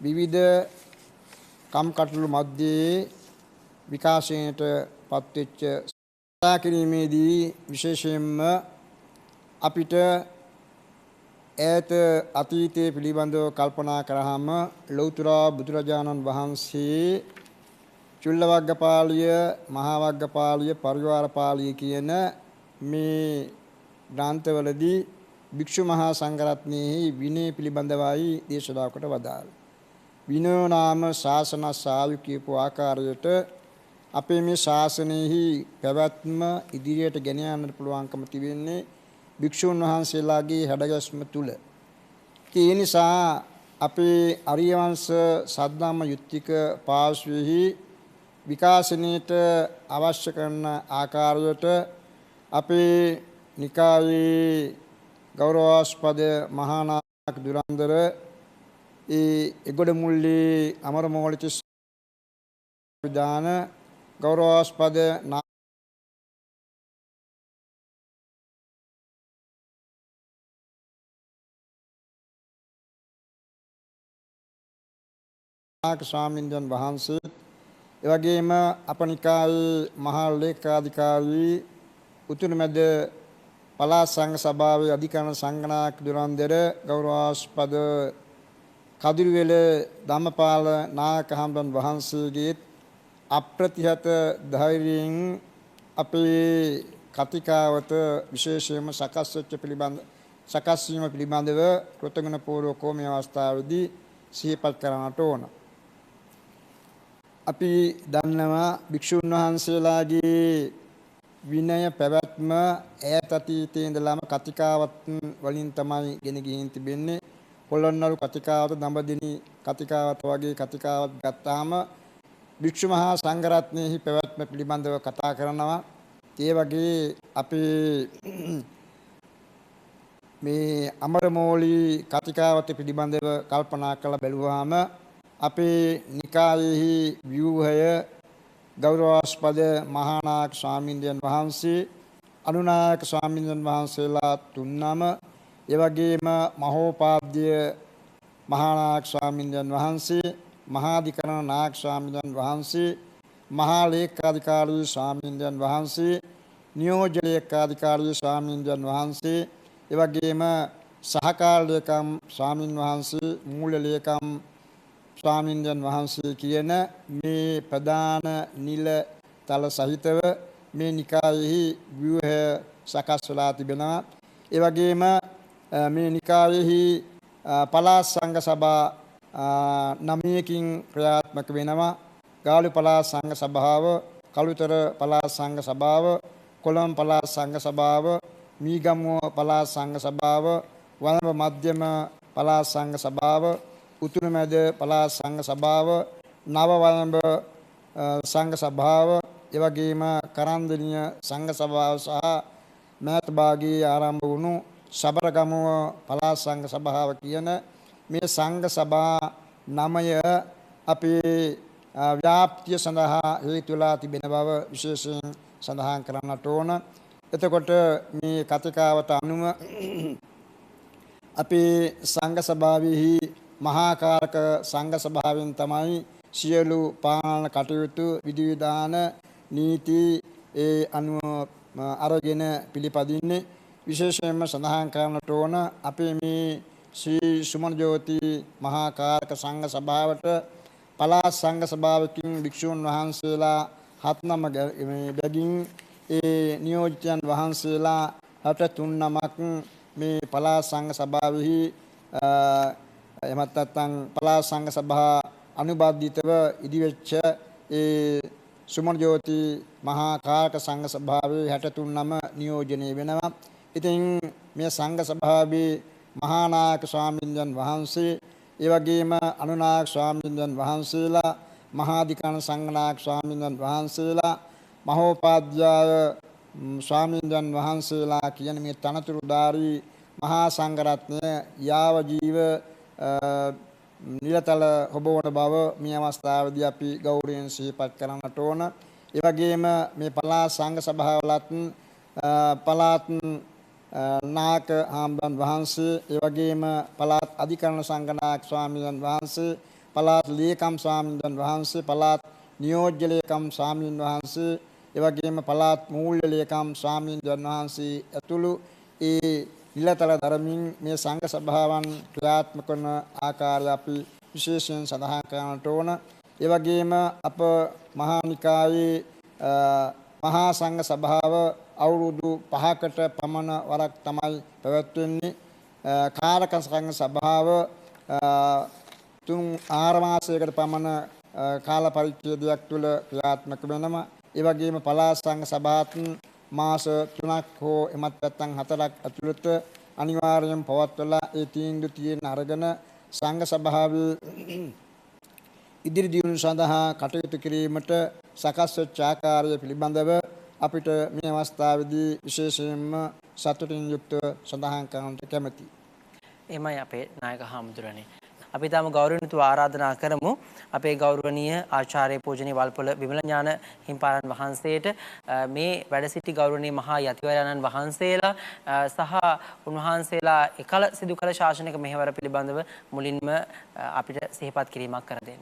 විවිධ කම්කටොළු මැද්දේ විකාශයට පත්වෙච්ච සාකච්ඡා කිරීමේදී විශේෂයෙන්ම අපිට ඈත අතීතයේ පිළිබඳව කල්පනා කරාම ලෞතර බුදුරජාණන් වහන්සේ චුල්ලවග්ගපාලිය, මහාවග්ගපාලිය, පරිවාරපාලිය කියන මේ ග්‍රන්ථවලදී භික්ෂු මහා සංඝරත්නයෙහි විනය පිළිබඳවයි දේශනා කොට වදාළා. විනෝ නාම ශාසන සායු කියපු ආකාරයට අපේ මේ ශාසනයෙහි පැවැත්ම ඉදිරියට ගෙන යන්නට පුළුවන්කම තිබෙන්නේ භික්ෂුන් වහන්සේලාගේ හැඩගැස්ම තුල. ඒ නිසා අපේ අරියවංශ සද්ධම්ම යුක්තික පාර්ශ්වයෙහි විකාශනයට අවශ්‍ය කරන ආකාරයට අපේ නිකායේ ගෞරවාස්පද මහානායක දුරන්දර එගොඩමුල්ලේ අමරමෝලිත විදාන ගෞරවාස්පද නායක ස්වාමීන් වහන්සේ එවැගේම අපනිකායේ මහා ලේකාධිකාරී උතුරුමැද පළාත් සංඝ සභාවේ අධිකරණ සංඝනායක දුරන්දර ගෞරවාස්පද කදිරිවෙල ධම්මපාල නායක හඳුන් වහන්සේගේ අප්‍රතිහත ධෛර්යයෙන් අපේ කතිකාවත විශේෂයෙන්ම සකස් වීම පිළිබඳව කෘතඥ පූර්වකව මේ අවස්ථාවේදී සිහිපත් කරන්නට ඕන. අපි දන්නවා භික්ෂුන් වහන්සේලාගේ විනය පැවැත්ම ඈත අතීතයේ ඉඳලාම කතිකාවත් වලින් තමයි ගෙන ගිහින් තිබෙන්නේ. පොළොන්නරු කතිකාවත, දඹදෙණි කතිකාවත වගේ කතිකාවත් ගත්තාම භික්ෂු මහා සංඝරත්නයෙහි පැවැත්ම පිළිබඳව කතා කරනවා. ඒ වගේ අපේ මේ අමරමෝලි කතිකාවත පිළිබඳව කල්පනා කරලා බැලුවාම අපේ නිකායෙහි ව්‍යුහය ගෞරවාස්පද මහානායක ස්වාමීන් වහන්සේ, අනුනායක ස්වාමීන් වහන්සේලා තුන්නම, එවැගේම මහෝපාද්‍ය මහානායක ස්වාමීන් වහන්සේ, මහාධිකරණ නායක ස්වාමීන් වහන්සේ, මහා ලේකාධිකාරී ස්වාමීන් වහන්සේ, නියෝජ්‍ය ලේකාධිකාරී ස්වාමීන් වහන්සේ, එවැගේම සහකාර ලේකම් ස්වාමීන් වහන්සේ, මූල ලේකම් ස්වාමීන් වහන්සේ කියන මේ ප්‍රධාන නිල තල සහිතව මේ නිකායෙහි ව්‍යුහය සකස් වෙලා තිබෙනවා. ඒ වගේම මේ නිකායෙහි පළාත් සංඝ සභා 9කින් ක්‍රියාත්මක වෙනවා. ගාලු පළාත් සංඝ සභාව, කළුතර පළාත් සංඝ සභාව, කොළඹ පළාත් සංඝ සභාව, මීගමුව පළාත් සංඝ සභාව, වළඹ මධ්‍යම පළාත් සංඝ සභාව, උතුරුමැද පළාත් සංඝ සභාව, නව වළඹ සංඝ සභාව, එවැගේම කරන්දෙණිය සංඝ සභාව සහ මෑත භාගයේ ආරම්භ වුණු සබරගමුව පළාත් සංඝ සභාව කියන මේ සංඝ සභා 9 අපේ ව්‍යාප්තිය සඳහා හේතුලා තිබෙන බව විශේෂයෙන් සඳහන් කරන්නට ඕන. එතකොට මේ කතිකාවත අනුව අපේ සංඝ සභාවෙහි මහා කාරක සංඝ සභාවෙන් තමයි සියලු පාලන කටයුතු විධිවිධාන නීති අනුව අරගෙන පිළිපදින්නේ. විශේෂයෙන්ම සඳහන් කරන්නට ඕන අපේ මේ ශ්‍රී සුමන ජෝති මහා කාරක සංඝ සභාවට පළාත් සංඝ සභාවකින් භික්ෂුන් වහන්සේලා 7 බැගින් නියෝජිතයන් වහන්සේලා 63 මේ පළාත් සංඝ සභාවෙහි එමත් නැත්නම් පළාත් සංඝ සභා අනුබද්ධිතව ඉදිවෙච්ච සුමන ජෝති මහා කාරක සංඝ සභාවේ 63 නියෝජනය වෙනවා. ඉතින් මේ සංඝ සභාවේ මහානායක ස්වාමීන් වහන්සේ, ඒ වගේම අනුනායක ස්වාමීන් වහන්සේලා, මහාධිකරණ සංඝනායක ස්වාමීන් වහන්සේලා, මහෝපාද්‍යය ස්වාමීන් වහන්සේලා කියන මේ තනතුරුධාරී මහා සංඝරත්නය යාව ජීව නිරතල හොබවන බව මේ අවස්ථාවේදී අපි ගෞරවයෙන් සිහිපත් කරන්නට ඕන. ඒ වගේම මේ පළාත් සංඝ සභාවලත් පළාත් නායක හාමුදුරන් වහන්සේ, ඒ වගේම පළාත් අධිකරණ සංඝනායක ස්වාමීන් වහන්සේ, පළාත් ලේකම් ස්වාමීන් වහන්සේ, පළාත් නියෝජ්‍ය ලේකම් ස්වාමීන් වහන්සේ, ඒ වගේම පළාත් මූල්‍ය ලේකම් ස්වාමීන් වහන්සේ ඇතුළු ඒ නිලතල ධර්මින් මේ සංඝ සභාවන් ක්‍රියාත්මක වන ආකාරය අපි විශේෂයෙන් සඳහන් කරන්නට ඕන. ඒ වගේම අප මහා නිකායේ මහා සංඝ සභාව අවුරුදු 5කට පමණ වරක් තමයි පැවැත්වෙන්නේ. කාරක සංඝ සභාව 3-4 මාසයකට පමණ කාල පරිච්ඡේදයක් තුළ ක්‍රියාත්මක වෙනවා. ඒ වගේම පළාත් සංඝ සභාවත් මාස 3ක් හෝ එමත් නැත්නම් 4ක් ඇතුළත අනිවාර්යයෙන් පවත්වලා ඒ තීන්දුව තියෙන අරගෙන සංඝ සභාවේ ඉදිරි දියුණුව සඳහා කටයුතු කිරීමට සකස් වෙච්ච ආකාරය පිළිබඳව අපිට මේ අවස්ථාවේදී විශේෂයෙන්ම සතුටින් යුක්තව සඳහන් කරන්නට කැමැතියි. එමය අපේ නායක හාමුදුරනේ. අපි තාම ගෞරවණීයව ආරාධනා කරමු අපේ ගෞරවනීය ආචාර්ය පූජනීය වල්පොළ විමල ඥාන හිමිපාණන් වහන්සේට මේ වැඩ සිටි ගෞරවනීය මහා යතිවරයන්න් වහන්සේලා සහ උන්වහන්සේලා එකල සිදු කළ ශාසනික මෙහෙවර පිළිබඳව මුලින්ම අපිට සිහිපත් කිරීමක් කර දෙන්න.